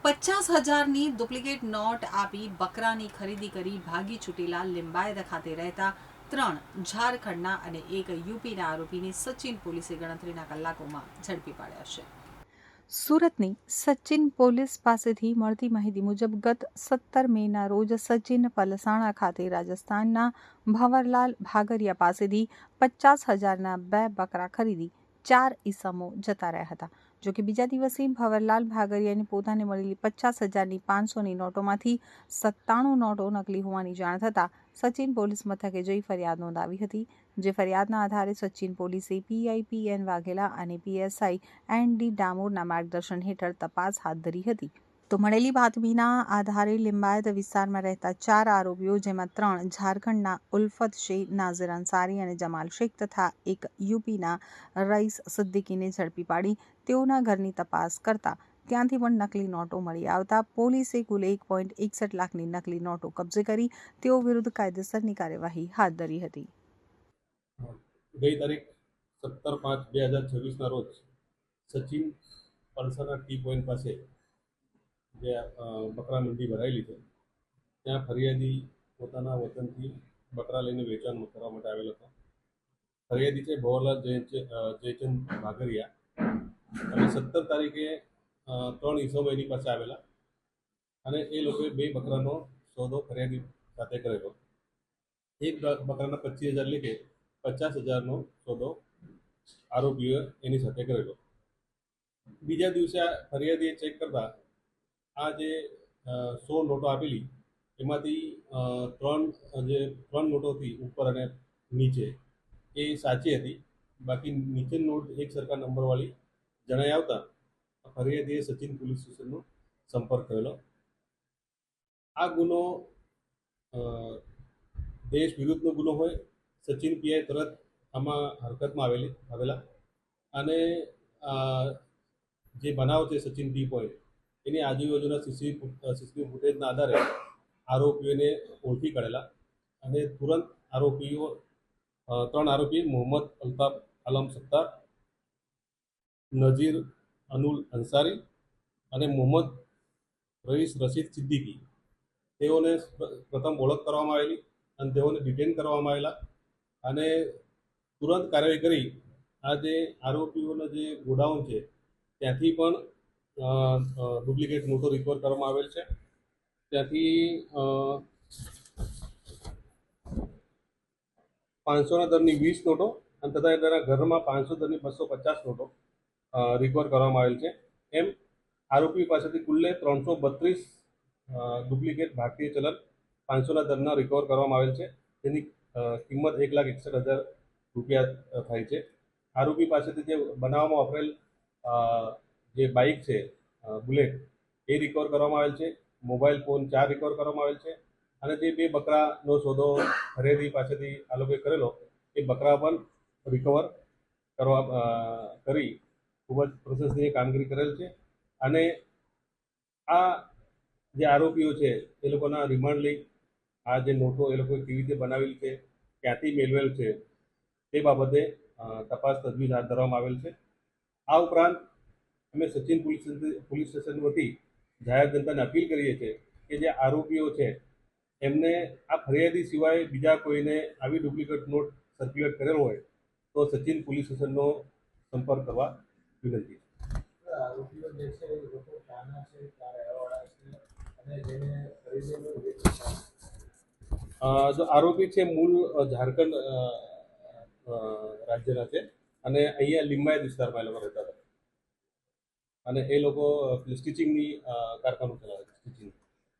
50,000ની duplicate not આપી બકરાની ખરીદી કરી ભાગી છૂટેલા લિંબાયત ખાતે રહેતા 3 ઝારખંડના અને 1 યુપીના આરોપીને સચિન પોલીસે ગણતરીના કલાકોમાં ઝડપી પાડ્યા છે. સુરતની સચિન પોલીસ પાસેથી મળતી માહિતી મુજબ ગત 17 મેના રોજ સચિન પલસાણા ખાતે રાજસ્થાનના ભંવરલાલ ભાગરિયા પાસેથી 50,000ના 2 બકરા ખરીદી 4 ઈસમો જતા રહ્યા હતા. જોકે બીજા દિવસે ભંવરલાલ ભાગરિયાને પોતાને મળેલી 50,000ની 500ની નોટોમાંથી 97 નોટો નકલી હોવાની જાણ થતાં સચિન પોલીસ મથકે જઈ ફરિયાદ નોંધાવી હતી. જે ફરિયાદના આધારે સચિન પોલીસે પીઆઈ પી.એન. વાઘેલા અને પીએસઆઈ એન.ડી. ડામોરના માર્ગદર્શન હેઠળ તપાસ હાથ ધરી હતી. તો મળેલી બાતમીના આધારે લિંબાયત વિસ્તારમાં રહેતા 4 આરોપીઓ, જેમાં 3 ઝારખંડના ઉલ્ફત શેખ, નાઝિર અંસારી અને જમાલ શેખ તથા 1 યુપીના રઈસ સિદ્દીકીને ઝડપી પાડી તેઓના ઘરની તપાસ કરતા ત્યાંથી પણ નકલી નોટો મળી આવતા પોલીસે કુલ 1.61 લાખની નકલી નોટો કબજે કરી તેઓ વિરુદ્ધ કાયદેસરની કાર્યવાહી હાથ ધરી હતી. ગઈ તારીખ 17/5/2026ના રોજ સચિન પલસાણા ટી પોઈન્ટ પાસે જે બકરા મંડી ભરાયેલી છે ત્યાં ફરિયાદી પોતાના વતનથી બકરા લઈને વેચાણ કરવા માટે આવેલો હતો. ફરિયાદી છે ભંવરલાલ જયચંદ ભાગરિયા અને 17 તારીખે 3 ઈસમો એની પાસે આવેલા અને એ લોકોએ 2 બકરાનો સોદો ફરિયાદી સાથે કરેલો. એક બકરાના 25,000 લેખે 50,000નો સોદો આરોપીઓએ એની સાથે કરેલો. બીજા દિવસે ફરિયાદીએ ચેક કરતા આ જે 100 નોટો આપેલી એમાંથી 3 નોટો હતી ઉપર અને નીચે એ સાચી હતી. બાકી નીચેની નોટ એક સરખા નંબરવાળી જણાઈ આવતા ફરિયાદીએ સચિન પોલીસ સ્ટેશનનો સંપર્ક કરેલો. આ ગુનો દેશ વિરુદ્ધનો ગુનો હોય. સચિન પીઆઈ તરત આમાં હરકતમાં આવેલા અને જે બનાવ છે સચિન ટી પોઈન્ટ એની આજુબાજુના સીસીટીવી ફૂટેજના આધારે આરોપીઓને ઓળખી કાઢેલા અને તુરંત 3 આરોપી મોહમ્મદ અલ્તાફ આલમ સત્તાર, નઝીર અનુલ અંસારી અને મોહમ્મદ રઈસ રશીદ સિદ્દીકી તેઓને પ્રથમ ઓળખ કરવામાં આવેલી અને તેઓને ડિટેન કરવામાં આવેલા અને તુરંત કાર્યવાહી કરી આ જે આરોપીઓના જે ગોડાઉન છે ત્યાંથી પણ ડુપ્લિકેટ નોટો રિકવર કરવામાં આવેલ છે. ત્યાંથી 500ના દરની 20 નોટો અને તથા તેના ઘરમાં 500 દરની 250 નોટો રિકવર કરવામાં આવેલ છે. એમ આરોપી પાસેથી કુલ્લે 332 ડુપ્લિકેટ ભારતીય ચલણ 500ના દરના રિકવર કરવામાં આવેલ છે. તેની કિંમત 1,61,000 રૂપિયા થાય છે. આરોપી પાસેથી જે બનાવવામાં વપરાયેલ જે બાઇક છે બુલેટ એ રિકવર કરવામાં આવેલ છે. મોબાઈલ ફોન 4 રિકવર કરવામાં આવેલ છે અને જે 2 બકરાનો સોદો ખરીદી પાસેથી આ લોકોએ કરેલો એ બકરા પણ રિકવર કરી ખૂબ જ પ્રશંસનીય કામગીરી કરેલ છે. અને આ જે આરોપીઓ છે એ લોકોના રિમાન્ડ લઈ આ જે નોટો એ લોકોએ કેવી રીતે બનાવેલી છે, ક્યાંથી મેળવેલ છે તે બાબતે તપાસ તજવીજ હાથ ધરવામાં આવેલ છે. આ ઉપરાંત અમે સચિન પોલીસ સ્ટેશન વતી જાહેર જનતાને અપીલ કરીએ છીએ કે જે આરોપીઓ છે એમને આ ફરિયાદી સિવાય બીજા કોઈને આવી ડુપ્લિકેટ નોટ સર્ક્યુલેટ કરેલો હોય તો સચિન પોલીસ સ્ટેશનનો સંપર્ક કરવા વિનંતી. આરોપીઓ જે છે એ લોકો ક્યાંના છે, ક્યાં રહેવાવાળા છે અને જેને ખરીદેલું જો આરોપી છે મૂળ ઝારખંડ રાજ્યના છે અને અહીંયા લિંબાયત વિસ્તારમાં એ લોકો રહેતા હતા અને એ લોકો સ્ટિચિંગની કારખાનું ચલાવે છે સ્ટિચિંગ.